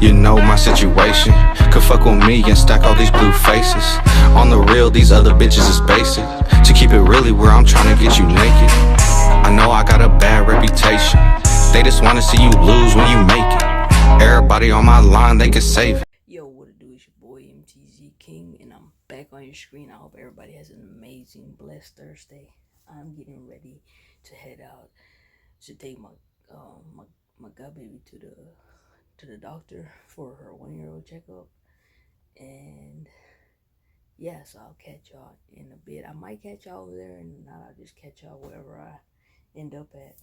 You know my situation. Could fuck with me and stack all these blue faces. On the real, these other bitches is basic. To keep it really where I'm trying to get you naked. I know I got a bad reputation. They just wanna see you lose when you make it. Everybody on my line, they can save it. Yo, what it do? It's your boy MTZKING, and I'm back on your screen. I hope everybody has an amazing, blessed Thursday. I'm getting ready to head out to take my god baby to the doctor for her 1-year-old checkup, and yes, I'll catch y'all in a bit. I might catch y'all over there, and not I'll just catch y'all wherever I end up at.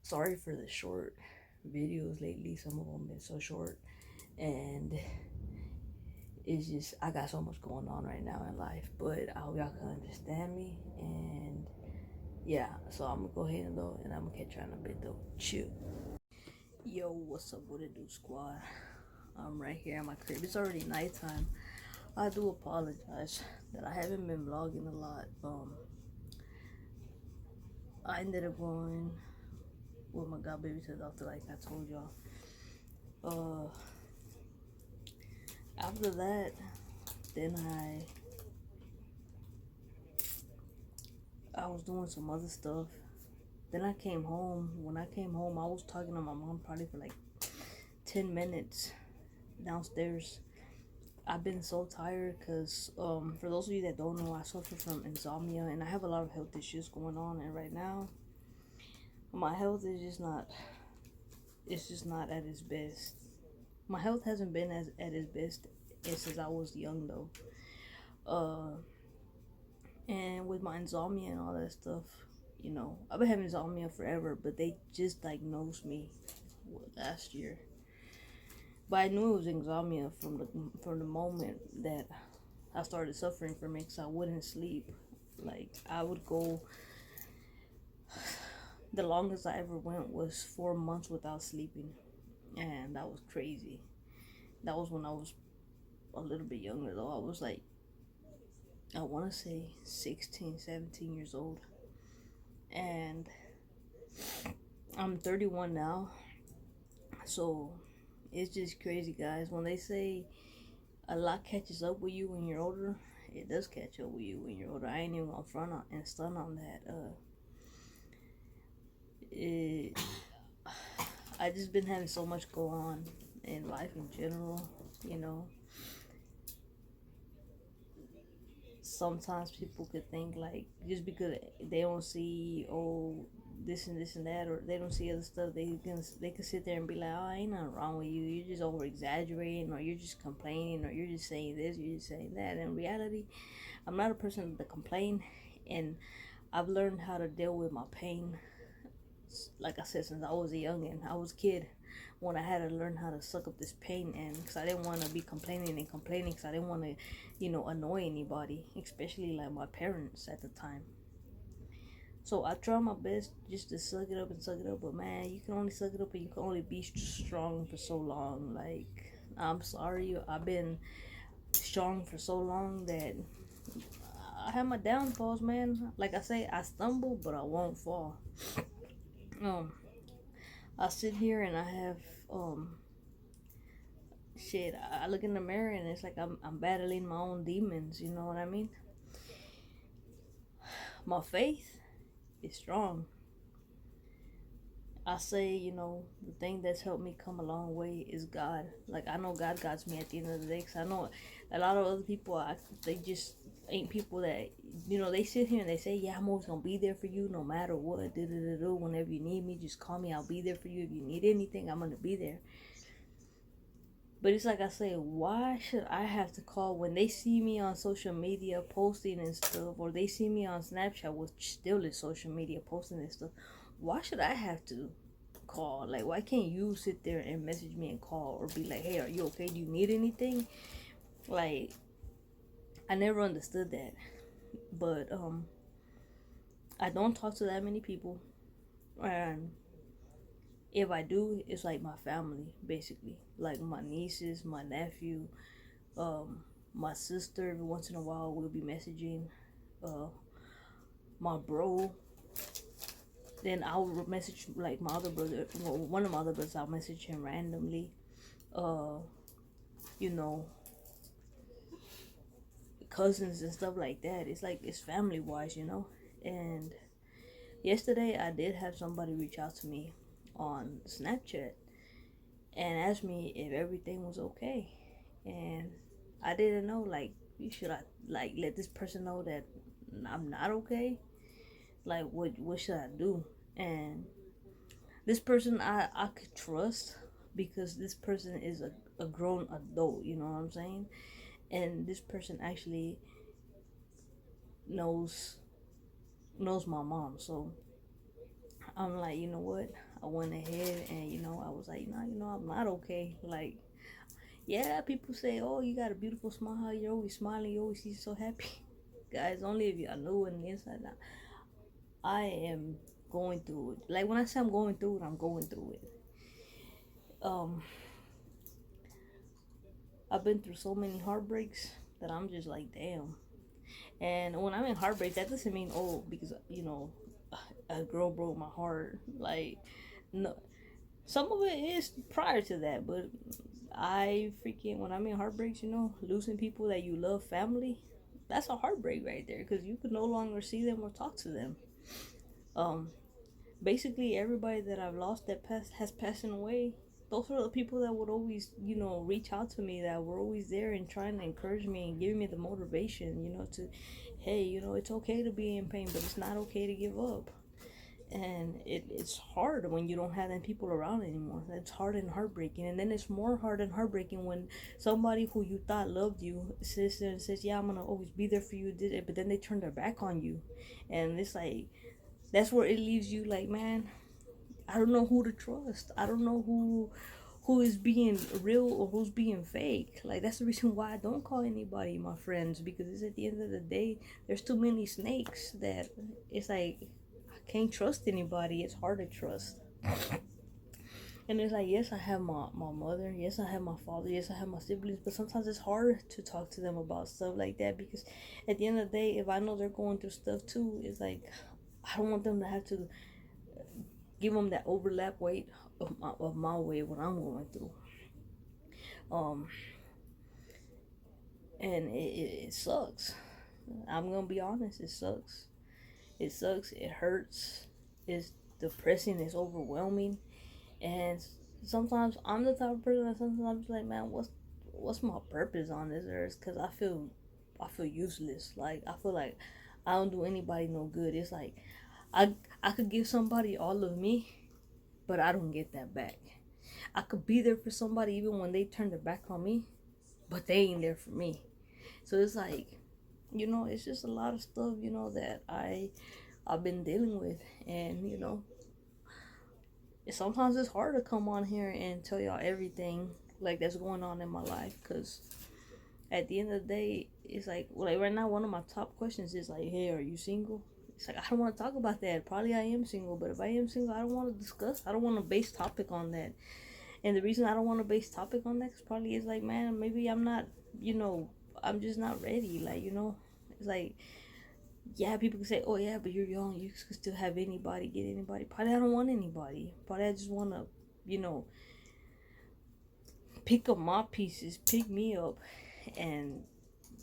Sorry for the short videos lately. Some of them been so short, and it's just I got so much going on right now in life, but I hope y'all can understand me. And yeah, so I'm gonna go ahead and go, and I'm gonna catch y'all in a bit though. Chill. Yo, what's up? What it do, squad? I'm right here at my crib. It's already nighttime. I do apologize that I haven't been vlogging a lot. I ended up going with my god baby to the doctor, like I told y'all. After that, then I was doing some other stuff. Then I came home. When I came home, I was talking to my mom probably for like 10 minutes downstairs. I've been so tired because for those of you that don't know, I suffer from insomnia, and I have a lot of health issues going on, and right now my health is just not at its best. My health hasn't been at its best since I was young though. And with my insomnia and all that stuff, you know, I've been having insomnia forever, but they just diagnosed me last year. But I knew it was insomnia from the moment that I started suffering from it, because I wouldn't sleep. Like, I would go, the longest I ever went was 4 months without sleeping, and that was crazy. That was when I was a little bit younger though. I was like, I want to say 16, 17 years old, and I'm 31 now. So it's just crazy, guys. When they say a lot catches up with you when you're older, it does catch up with you when you're older. I ain't even gonna front on and stun on that. I just been having so much go on in life in general, you know. Sometimes people could think like, just because they don't see this and this and that, or they don't see other stuff, they can sit there and be like, oh, ain't nothing wrong with you, you're just over exaggerating, or you're just complaining, or you're just saying this, you're just saying that. In reality, I'm not a person to complain, and I've learned how to deal with my pain, like I said, since I was a youngin'. I was a kid when I had to learn how to suck up this pain, and because I didn't want to be complaining, because I didn't want to, you know, annoy anybody, especially like my parents at the time. So I try my best just to suck it up, but man, you can only suck it up, and you can only be strong for so long. Like, I'm sorry, I've been strong for so long that I have my downfalls, man. Like I say, I stumble, but I won't fall. I sit here and I have shit. I look in the mirror and it's like I'm battling my own demons. You know what I mean? My faith is strong. I say, you know, the thing that's helped me come a long way is God. Like, I know God guides me at the end of the day, because I know a lot of other people, they just ain't people that, you know, they sit here and they say, yeah, I'm always gonna be there for you no matter what. Whenever you need me, just call me, I'll be there for you. If you need anything, I'm gonna be there. But it's like I say, why should I have to call when they see me on social media posting and stuff, or they see me on Snapchat, which still is social media, posting and stuff? Why should I have to call? Like, why can't you sit there and message me and call, or be like, hey, are you okay? Do you need anything? Like, I never understood that. But I don't talk to that many people, and if I do, it's like my family, basically, like my nieces, my nephew, my sister. Every once in a while we'll be messaging, my bro, then I'll message like my other brother, one of my other brothers. I'll message him randomly, you know, cousins and stuff like that. It's like it's family wise, you know. And yesterday I did have somebody reach out to me on Snapchat and asked me if everything was okay, and I didn't know, like, should I like let this person know that I'm not okay? Like, what should I do? And this person I could trust, because this person is a grown adult, you know what I'm saying? And this person actually knows my mom. So I'm like, you know what? I went ahead and, you know, I was like, no, you know, I'm not okay. Like, yeah, people say, oh, you got a beautiful smile, you're always smiling, you always seem so happy. Guys, only if y'all know it on the inside. Now, I am going through it. Like, when I say I'm going through it, I'm going through it. I've been through so many heartbreaks that I'm just like, damn. And when I'm in heartbreak, that doesn't mean, oh, because, you know, a girl broke my heart. Like, no, some of it is prior to that, but when I'm in heartbreaks, you know, losing people that you love, family, that's a heartbreak right there, because you could no longer see them or talk to them. Basically everybody that I've lost that has passed away. Those are the people that would always, you know, reach out to me, that were always there and trying to encourage me and giving me the motivation, you know, to, hey, you know, it's okay to be in pain, but it's not okay to give up. And it's hard when you don't have them people around anymore. It's hard and heartbreaking. And then it's more hard and heartbreaking when somebody who you thought loved you sits there and says, yeah, I'm gonna always be there for you, did it, but then they turn their back on you. And it's like, that's where it leaves you like, man, I don't know who to trust. I don't know who is being real or who's being fake. Like, that's the reason why I don't call anybody my friends, because it's at the end of the day, there's too many snakes that it's like I can't trust anybody. It's hard to trust. And it's like, yes, I have my mother, yes, I have my father, yes, I have my siblings, but sometimes it's hard to talk to them about stuff like that, because at the end of the day, if I know they're going through stuff too, it's like I don't want them to have to give them that overlap weight of my weight, what I'm going through. And it sucks. I'm gonna be honest, it sucks. It sucks. It hurts. It's depressing. It's overwhelming. And sometimes I'm the type of person that sometimes I'm just like, man, what's my purpose on this earth? Because I feel useless. Like, I feel like I don't do anybody no good. It's like I could give somebody all of me, but I don't get that back. I could be there for somebody even when they turn their back on me, but they ain't there for me. So it's like, you know, it's just a lot of stuff, you know, that I've been dealing with. And, you know, sometimes it's hard to come on here and tell y'all everything like that's going on in my life, because at the end of the day, it's like right now, one of my top questions is like, hey, are you single? It's like, I don't want to talk about that. Probably I am single, but if I am single, I don't want to discuss. I don't want to base topic on that. And the reason I don't want to base topic on that is probably is like, man, maybe I'm not, you know, I'm just not ready. Like, you know, it's like, yeah, people can say, oh yeah, but you're young, you can still have anybody, get anybody. Probably I don't want anybody. Probably I just want to, you know, pick up my pieces, pick me up, and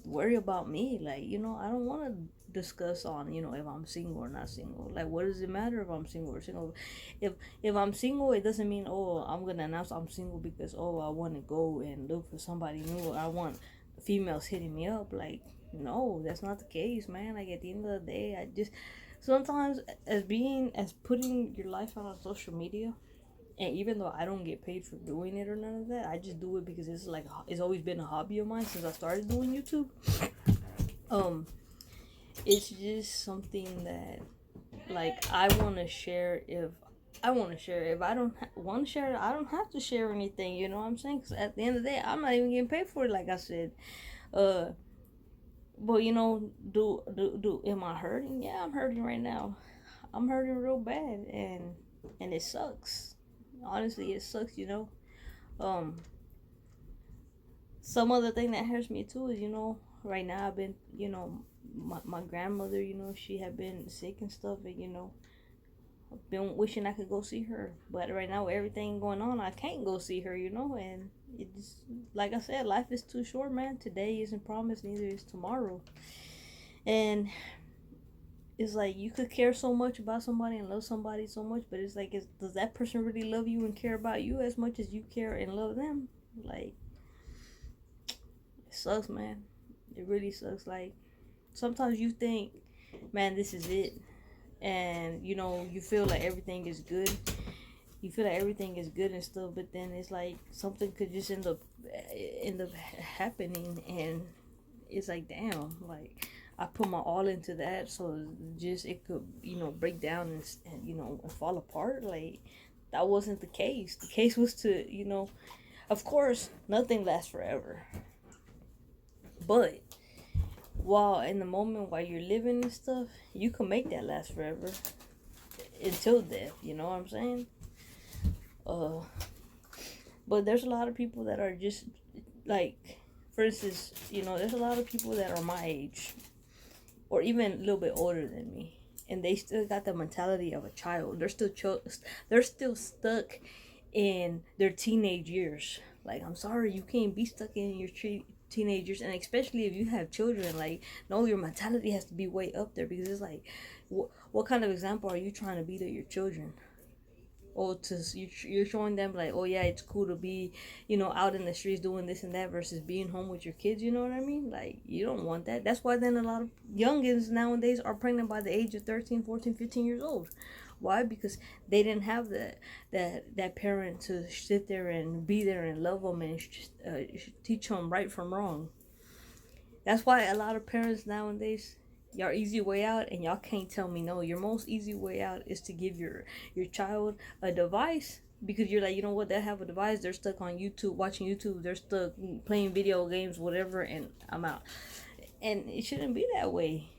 worry about me. Like, you know, I don't want to discuss on, you know, if I'm single or not single. Like, what does it matter if I'm single or single? If I'm single, it doesn't mean, oh, I'm gonna announce I'm single because, oh, I want to go and look for somebody new, or I want females hitting me up. Like, no, that's not the case, man. Like, at the end of the day, I just sometimes as putting your life out on social media. And even though I don't get paid for doing it or none of that, I just do it because it's like, it's always been a hobby of mine since I started doing YouTube. It's just something that, like, I want to share. If I want to share, if I don't want to share, I don't have to share anything. You know what I'm saying? Because at the end of the day, I'm not even getting paid for it. Like I said, but you know, am I hurting? Yeah, I'm hurting right now. I'm hurting real bad, and it sucks. Honestly, it sucks, you know. Some other thing that hurts me too is, you know, right now I've been, you know, my grandmother, you know, she had been sick and stuff, and, you know, been wishing I could go see her, but right now with everything going on, I can't go see her, and it's like I said, life is too short, man. Today isn't promised, neither is tomorrow. And it's like you could care so much about somebody and love somebody so much, but it's like, does that person really love you and care about you as much as you care and love them? Like, it sucks, man. It really sucks. Like, sometimes you think, man, this is it, and you feel like everything is good. You feel like everything is good and stuff, but then it's like something could just end up happening, and it's like, damn, like I put my all into that, so just it could break down and fall apart. Like, that wasn't the case. The case was to of course nothing lasts forever, but while in the moment while you're living and stuff, you can make that last forever until death. You know what I'm saying? But there's a lot of people that are just like, for instance, there's a lot of people that are my age or even a little bit older than me, and they still got the mentality of a child. They're still stuck in their teenage years. Like, I'm sorry, you can't be stuck in your teenagers, and especially if you have children. Like, no, your mentality has to be way up there, because it's like, what kind of example are you trying to be to your children? Or you're showing them like, oh yeah, it's cool to be out in the streets doing this and that, versus being home with your kids. You know what I mean? Like, you don't want that. That's why then a lot of youngins nowadays are pregnant by the age of 13, 14, 15 years old. Why? Because they didn't have that parent to sit there and be there and love them and teach them right from wrong. That's why a lot of parents nowadays, your easy way out, and y'all can't tell me no. Your most easy way out is to give your child a device, because you're like, you know what, they have a device, they're stuck on YouTube, watching YouTube, they're stuck playing video games, whatever, and I'm out. And it shouldn't be that way.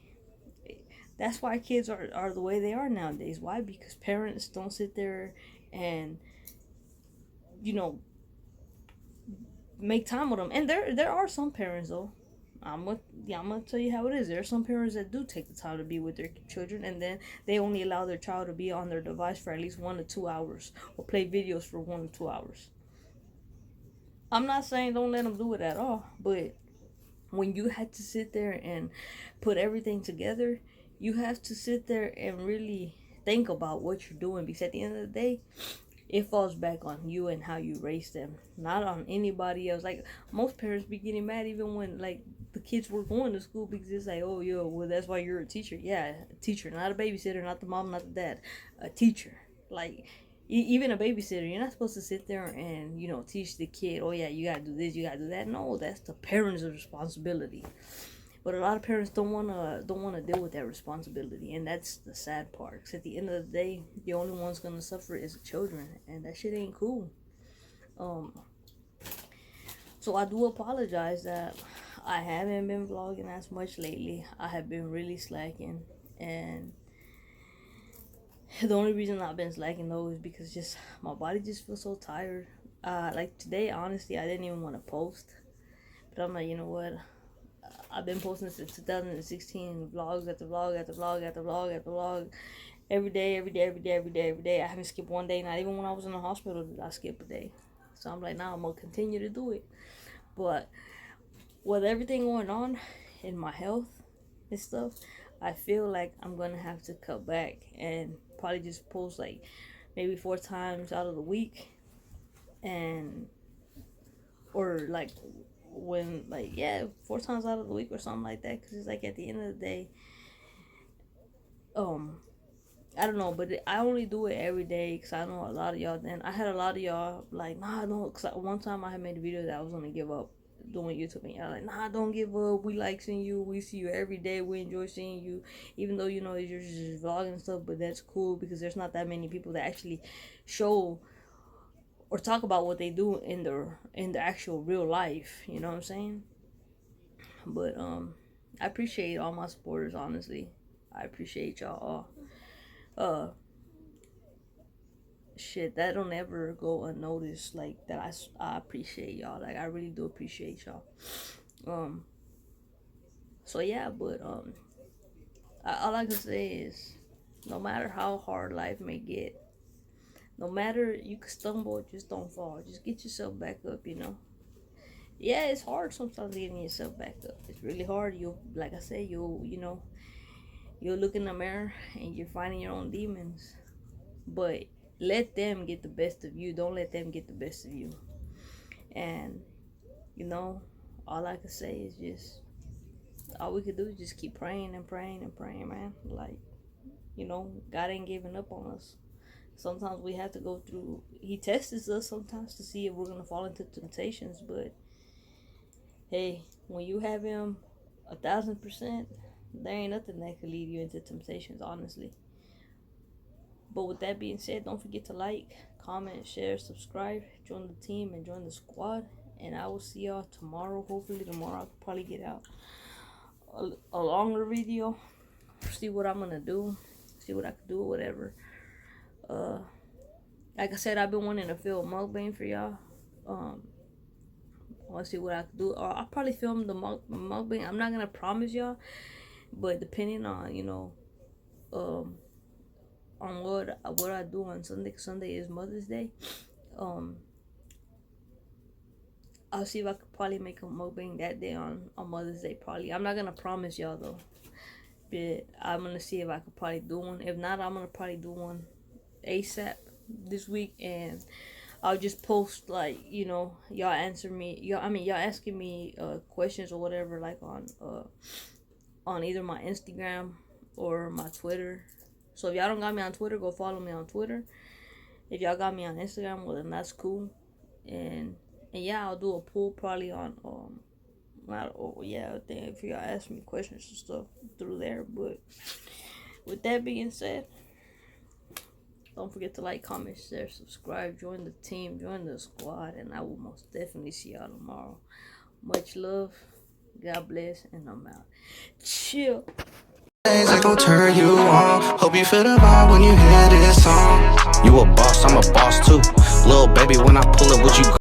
That's why kids are the way they are nowadays. Why? Because parents don't sit there and make time with them. And there are some parents though. I'm gonna tell you how it is. There are some parents that do take the time to be with their children, and then they only allow their child to be on their device for at least 1 to 2 hours, or play videos for 1 to 2 hours. I'm not saying don't let them do it at all, but when you had to sit there and put everything together, you have to sit there and really think about what you're doing, because at the end of the day, it falls back on you and how you raise them, not on anybody else. Like, most parents be getting mad even when like the kids were going to school, because it's like, oh yo, well, that's why you're a teacher. Yeah, a teacher, not a babysitter, not the mom, not the dad, a teacher. Like, even a babysitter, you're not supposed to sit there and teach the kid, oh yeah, you gotta do this, you gotta do that. No, that's the parents' responsibility. But a lot of parents don't wanna deal with that responsibility, and that's the sad part. Cause at the end of the day, the only one's gonna suffer is the children, and that shit ain't cool. So I do apologize that I haven't been vlogging as much lately. I have been really slacking, and the only reason I've been slacking though is because just my body just feels so tired. Like today, honestly, I didn't even want to post, but I'm like, you know what? I've been posting since 2016, vlogs after vlog after vlog after vlog after vlog, every day. I haven't skipped one day. Not even when I was in the hospital did I skip a day. So I'm like, nah, I'm gonna continue to do it. But with everything going on in my health and stuff, I feel like I'm gonna have to cut back and probably just post like maybe 4 times out of the week, and or like when like 4 times out of the week or something like that, because it's like at the end of the day, I don't know, but I only do it every day because I know a lot of y'all. Then I had a lot of y'all like, nah, don't. Because one time I had made a video that I was gonna give up doing YouTube, and y'all like, nah, don't give up. We like seeing you. We see you every day. We enjoy seeing you, even though you're just vlogging and stuff. But that's cool because there's not that many people that actually show or talk about what they do in the actual real life. You know what I'm saying? But I appreciate all my supporters. Honestly, I appreciate y'all all. Shit, that don't ever go unnoticed. Like that, I appreciate y'all. Like I really do appreciate y'all. So yeah, but all I can say is No matter how hard life may get, no matter you can stumble, just don't fall. Just get yourself back up, you know. Yeah, it's hard sometimes getting yourself back up. It's really hard. You'll, like I said, you'll look in the mirror and you're fighting your own demons. But let them get the best of you. Don't let them get the best of you. And, you know, all I can say is just, all we could do is just keep praying and praying and praying, man. Like, you know, God ain't giving up on us. Sometimes we have to go through, he tests us sometimes to see if we're going to fall into temptations. But, hey, when you have him 1,000%, there ain't nothing that could lead you into temptations, honestly. But with that being said, don't forget to like, comment, share, subscribe, join the team, and join the squad. And I will see y'all tomorrow. Hopefully tomorrow I'll probably get out a longer video. See what I'm gonna do. See what I can do or whatever. Like I said, I've been wanting to film mukbang for y'all. I want to see what I can do. Or I'll probably film the mukbang. I'm not gonna promise y'all, but depending on, you know, on what I do on Sunday. Sunday is Mother's Day. I'll see if I could probably make a mukbang that day on Mother's Day. Probably. I'm not gonna promise y'all though, but I'm gonna see if I could probably do one. If not, I'm gonna probably do one ASAP this week, and I'll just post, like, you know, y'all answer me. Y'all asking me questions or whatever, like on either my Instagram or my Twitter. So if y'all don't got me on Twitter, go follow me on Twitter. If y'all got me on Instagram, well then that's cool. And yeah, I'll do a poll probably on if y'all ask me questions and stuff through there. But with that being said, don't forget to like, comment, share, subscribe, join the team, join the squad, and I will most definitely see y'all tomorrow. Much love, God bless, and I'm out. Chill. That gon' turn you on. Hope you feel the vibe when you hear this song. You a boss, I'm a boss too. Little baby, when I pull up, what you